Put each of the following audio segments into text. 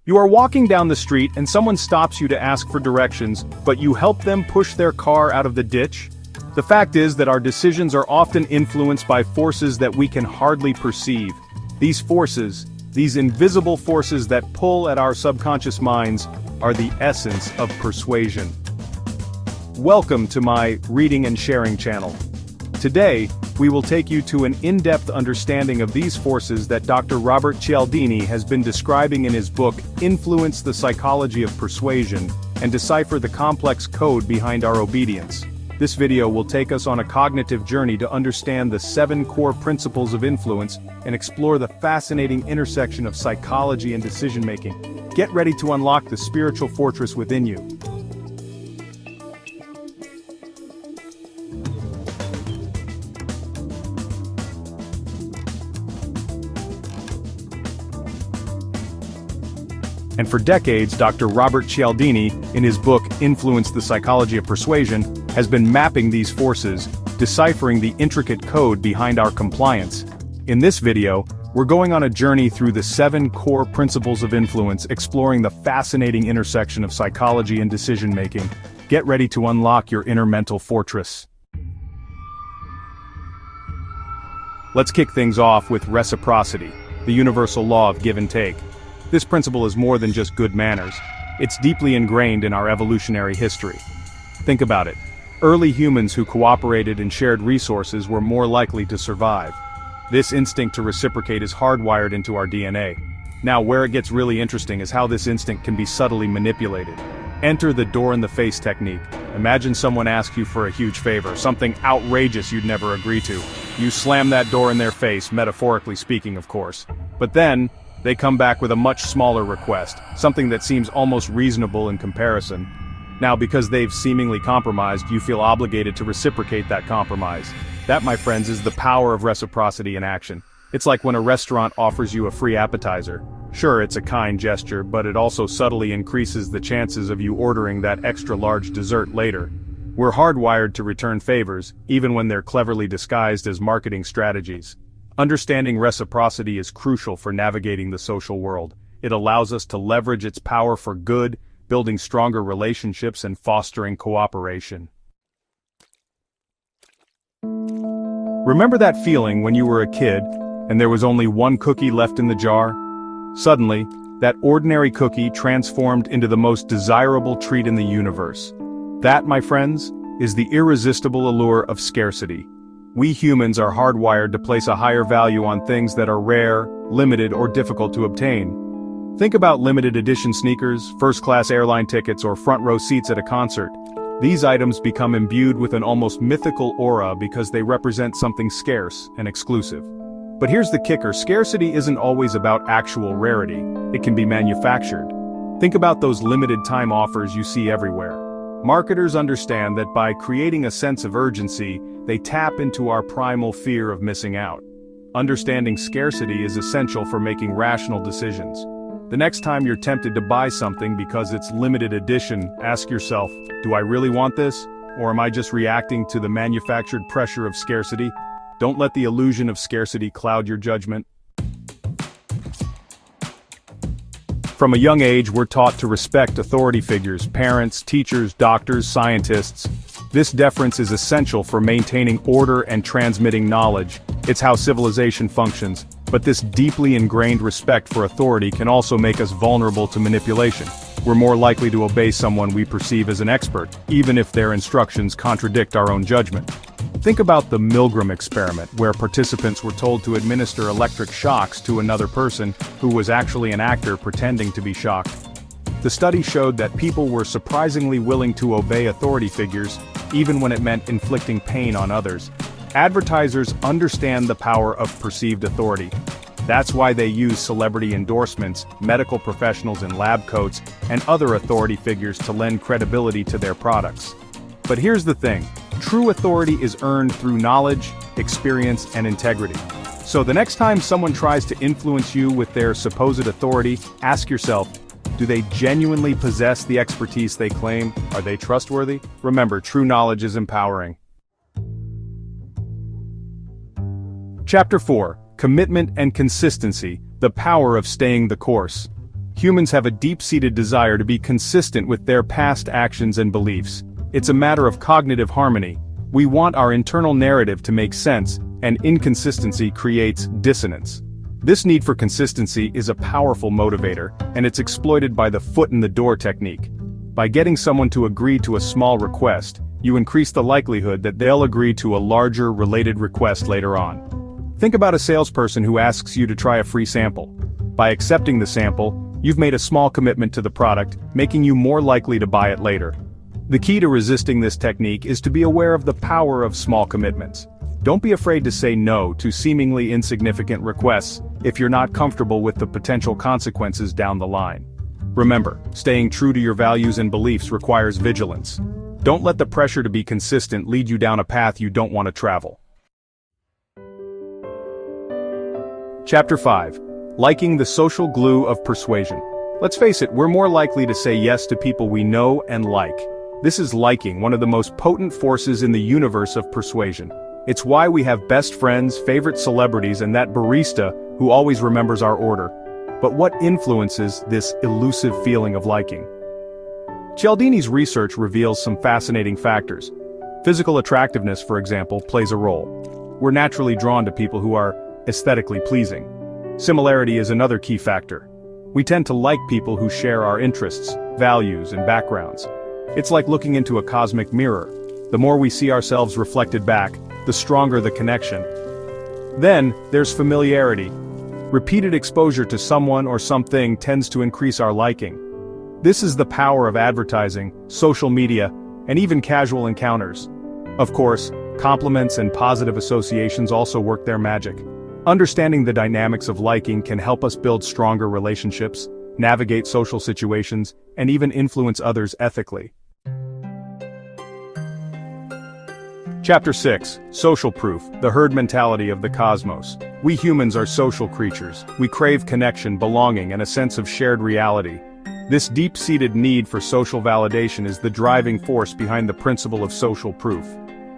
You are walking down the street and someone stops you to ask for directions, but you help them push their car out of the ditch? The fact is that our decisions are often influenced by forces that we can hardly perceive. These forces, these invisible forces that pull at our subconscious minds, are the essence of persuasion. Welcome to my Reading and Sharing channel. Today, we will take you to an in-depth understanding of these forces that Dr. Robert Cialdini has been describing in his book, Influence: The Psychology of Persuasion, and decipher the complex code behind our obedience. This video will take us on a cognitive journey to understand the 7 core principles of influence and explore the fascinating intersection of psychology and decision-making. Get ready to unlock the spiritual fortress within you. And for decades, Dr. Robert Cialdini, in his book Influence: The Psychology of Persuasion, has been mapping these forces, deciphering the intricate code behind our compliance. In this video, we're going on a journey through the 7 core principles of influence, exploring the fascinating intersection of psychology and decision-making. Get ready to unlock your inner mental fortress. Let's kick things off with reciprocity, the universal law of give and take. This principle is more than just good manners. It's deeply ingrained in our evolutionary history. Think about it. Early humans who cooperated and shared resources were more likely to survive. This instinct to reciprocate is hardwired into our DNA. Now, where it gets really interesting is how this instinct can be subtly manipulated. Enter the door-in-the-face technique. Imagine someone asks you for a huge favor, something outrageous you'd never agree to. You slam that door in their face, metaphorically speaking, of course. But then, they come back with a much smaller request, something that seems almost reasonable in comparison. Now, because they've seemingly compromised, you feel obligated to reciprocate that compromise. That, my friends, is the power of reciprocity in action. It's like when a restaurant offers you a free appetizer. Sure, it's a kind gesture, but it also subtly increases the chances of you ordering that extra large dessert later. We're hardwired to return favors, even when they're cleverly disguised as marketing strategies. Understanding reciprocity is crucial for navigating the social world. It allows us to leverage its power for good, building stronger relationships and fostering cooperation. Remember that feeling when you were a kid, and there was only one cookie left in the jar? Suddenly, that ordinary cookie transformed into the most desirable treat in the universe. That, my friends, is the irresistible allure of scarcity. We humans are hardwired to place a higher value on things that are rare, limited, or difficult to obtain. Think about limited edition sneakers, first-class airline tickets, or front-row seats at a concert. These items become imbued with an almost mythical aura because they represent something scarce and exclusive. But here's the kicker: scarcity isn't always about actual rarity. It can be manufactured. Think about those limited-time offers you see everywhere. Marketers understand that by creating a sense of urgency, they tap into our primal fear of missing out. Understanding scarcity is essential for making rational decisions. The next time you're tempted to buy something because it's limited edition, ask yourself, do I really want this? Or am I just reacting to the manufactured pressure of scarcity? Don't let the illusion of scarcity cloud your judgment. From a young age, we're taught to respect authority figures: parents, teachers, doctors, scientists. This deference is essential for maintaining order and transmitting knowledge. It's how civilization functions. But this deeply ingrained respect for authority can also make us vulnerable to manipulation. We're more likely to obey someone we perceive as an expert, even if their instructions contradict our own judgment. Think about the Milgram experiment, where participants were told to administer electric shocks to another person who was actually an actor pretending to be shocked. The study showed that people were surprisingly willing to obey authority figures, even when it meant inflicting pain on others. Advertisers understand the power of perceived authority. That's why they use celebrity endorsements, medical professionals in lab coats, and other authority figures to lend credibility to their products. But here's the thing: true authority is earned through knowledge, experience, and integrity. So the next time someone tries to influence you with their supposed authority, ask yourself, do they genuinely possess the expertise they claim? Are they trustworthy? Remember, true knowledge is empowering. Chapter 4: Commitment and Consistency, the Power of Staying the Course. Humans have a deep-seated desire to be consistent with their past actions and beliefs. It's a matter of cognitive harmony. We want our internal narrative to make sense, and inconsistency creates dissonance. This need for consistency is a powerful motivator, and it's exploited by the foot-in-the-door technique. By getting someone to agree to a small request, you increase the likelihood that they'll agree to a larger, related request later on. Think about a salesperson who asks you to try a free sample. By accepting the sample, you've made a small commitment to the product, making you more likely to buy it later. The key to resisting this technique is to be aware of the power of small commitments. Don't be afraid to say no to seemingly insignificant requests if you're not comfortable with the potential consequences down the line. Remember, staying true to your values and beliefs requires vigilance. Don't let the pressure to be consistent lead you down a path you don't want to travel. Chapter 5. Liking the social glue of persuasion. Let's face it, we're more likely to say yes to people we know and like. This is liking, one of the most potent forces in the universe of persuasion. It's why we have best friends, favorite celebrities, and that barista who always remembers our order. But what influences this elusive feeling of liking? Cialdini's research reveals some fascinating factors. Physical attractiveness, for example, plays a role. We're naturally drawn to people who are aesthetically pleasing. Similarity is another key factor. We tend to like people who share our interests, values, and backgrounds. It's like looking into a cosmic mirror. The more we see ourselves reflected back, the stronger the connection. Then, there's familiarity. Repeated exposure to someone or something tends to increase our liking. This is the power of advertising, social media, and even casual encounters. Of course, compliments and positive associations also work their magic. Understanding the dynamics of liking can help us build stronger relationships, navigate social situations, and even influence others ethically. Chapter 6. Social Proof, the herd mentality of the cosmos. We humans are social creatures. We crave connection, belonging, and a sense of shared reality. This deep-seated need for social validation is the driving force behind the principle of social proof.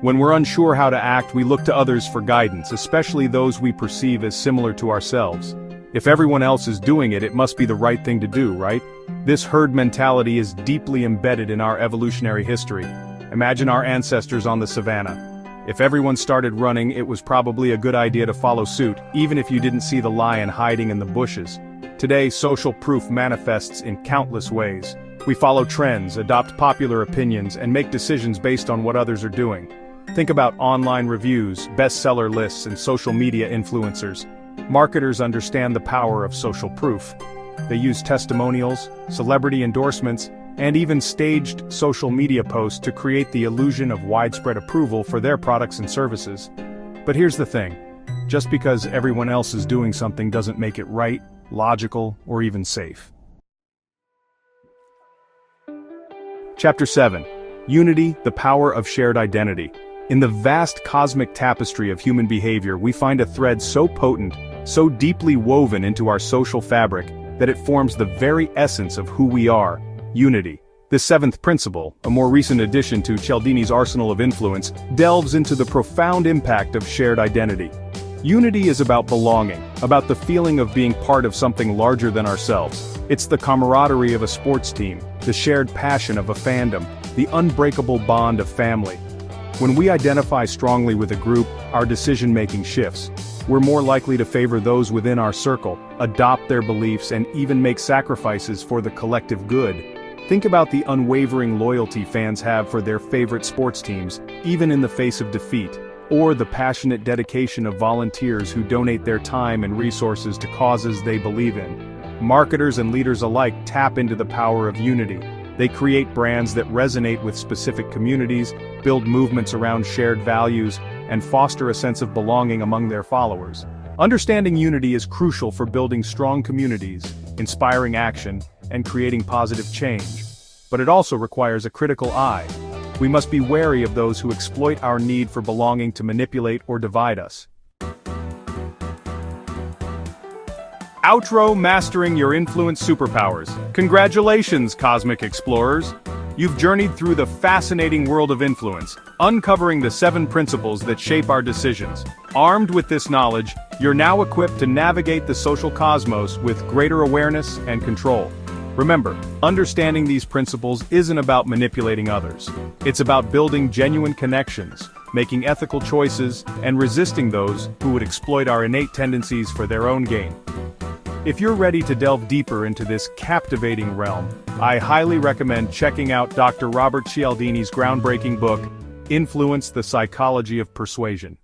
When we're unsure how to act, we look to others for guidance, especially those we perceive as similar to ourselves. If everyone else is doing it, it must be the right thing to do, right? This herd mentality is deeply embedded in our evolutionary history. Imagine our ancestors on the savannah. If everyone started running, it was probably a good idea to follow suit, even if you didn't see the lion hiding in the bushes. Today, social proof manifests in countless ways. We follow trends, adopt popular opinions, and make decisions based on what others are doing. Think about online reviews, bestseller lists, and social media influencers. Marketers understand the power of social proof. They use testimonials, celebrity endorsements, and even staged social media posts to create the illusion of widespread approval for their products and services. But here's the thing. Just because everyone else is doing something doesn't make it right, logical, or even safe. Chapter 7. Unity, the power of shared identity. In the vast cosmic tapestry of human behavior, we find a thread so potent, so deeply woven into our social fabric, that it forms the very essence of who we are: unity. This seventh principle, a more recent addition to Cialdini's arsenal of influence, delves into the profound impact of shared identity. Unity is about belonging, about the feeling of being part of something larger than ourselves. It's the camaraderie of a sports team, the shared passion of a fandom, the unbreakable bond of family. When we identify strongly with a group, our decision-making shifts. We're more likely to favor those within our circle, adopt their beliefs, and even make sacrifices for the collective good. Think about the unwavering loyalty fans have for their favorite sports teams, even in the face of defeat, or the passionate dedication of volunteers who donate their time and resources to causes they believe in. Marketers and leaders alike tap into the power of unity. They create brands that resonate with specific communities, build movements around shared values, and foster a sense of belonging among their followers. Understanding unity is crucial for building strong communities, inspiring action, and creating positive change. But it also requires a critical eye. We must be wary of those who exploit our need for belonging to manipulate or divide us. Outro: Mastering Your Influence Superpowers. Congratulations, Cosmic Explorers! You've journeyed through the fascinating world of influence, uncovering the 7 principles that shape our decisions. Armed with this knowledge, you're now equipped to navigate the social cosmos with greater awareness and control. Remember, understanding these principles isn't about manipulating others. It's about building genuine connections, making ethical choices, and resisting those who would exploit our innate tendencies for their own gain. If you're ready to delve deeper into this captivating realm, I highly recommend checking out Dr. Robert Cialdini's groundbreaking book, Influence: The Psychology of Persuasion.